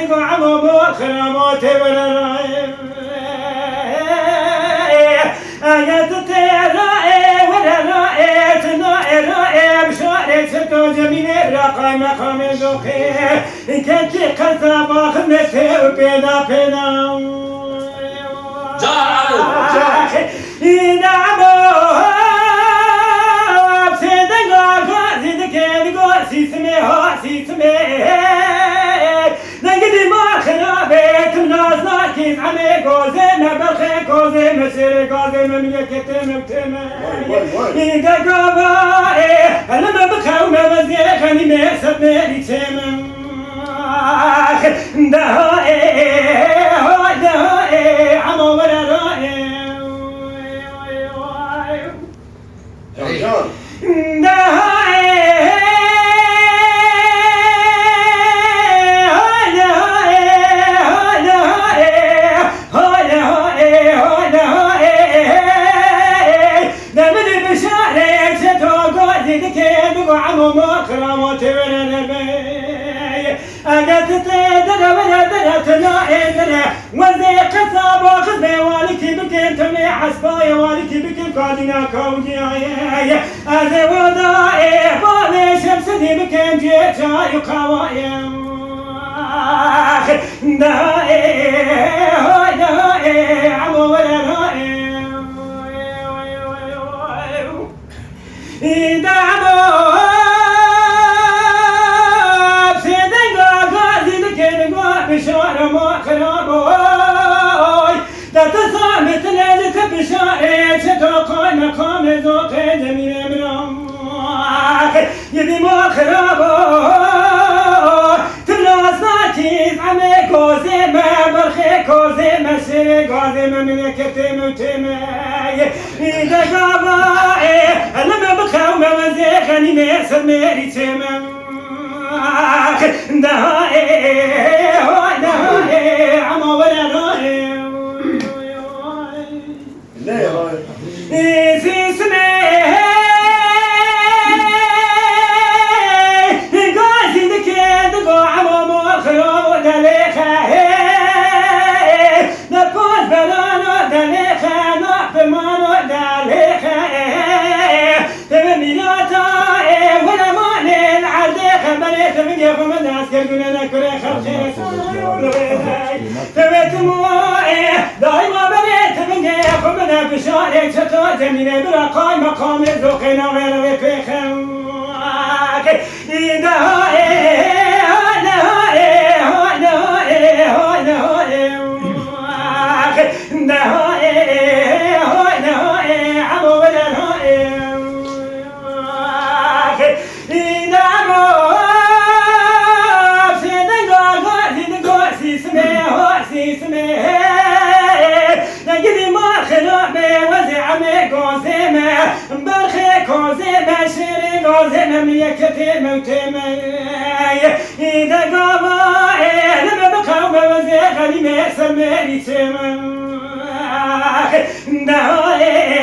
دقوا عمو بوخر موت وررايم آيات تيرائي وررائي تنائي بشاري ستو جميل راقاي مقام ذوقي كنتي قصة باخر نسي وبينا بينا جار نعمو بسيدنغا زيدكي سيسمي ها سيسمي نقدي ما خرابيت منازنا كيف عمي قوزي مبرخي قوزي مسيري قوزي مملكة مبتمي إذا قوائي أنا ما بخاو ما بزيخني ميسد ميري تمم دهائي دهائي عمو ولا رائي عمو مخرى موتورنا بي أجت تدرى ولا درى تنائي درى وزي قصاب وخذ والكي بكين تمي حسباي والكي بكين قادنا كوجي أزي وضائي بالي شمسني بكين جيتا يقاوائي دائي هاي دائي عمو ولا رائي دعمو بشارة ما خرابوي لا تصامت ليلة بشارة ستوقع مقام ذوقي جميل مرامك يدي ما خرابوي تبلا صاكيز عمي كوزي ما برخي كوزي مسيري كوزي مملكة متمي إذا قابائي أنا ما بخاو ما وزيخني ميسر ميري تمم دهائي دهائي عمو ولا رائي لا يا راي في سمي قاسي دكي دقو عمو مخيو دليخة نفوز بلانو دليخة نقف مانو دليخة تبنياتا ولا ماني العرديخة بليت من يخم الناس كرقنا نكري خلقي تبت موائي دايما بليت من يخم الناس بشاري شتو جميلة برقاي مقام ذوقنا غير وفيخم دهائي دهائي دهائي دهائي دهائي عمو ولا رائي برخي كوزي بشري كوزي مملكة متمي إذا قابائي لما بقاو بوزي غني ميسر ميري تمم دهائي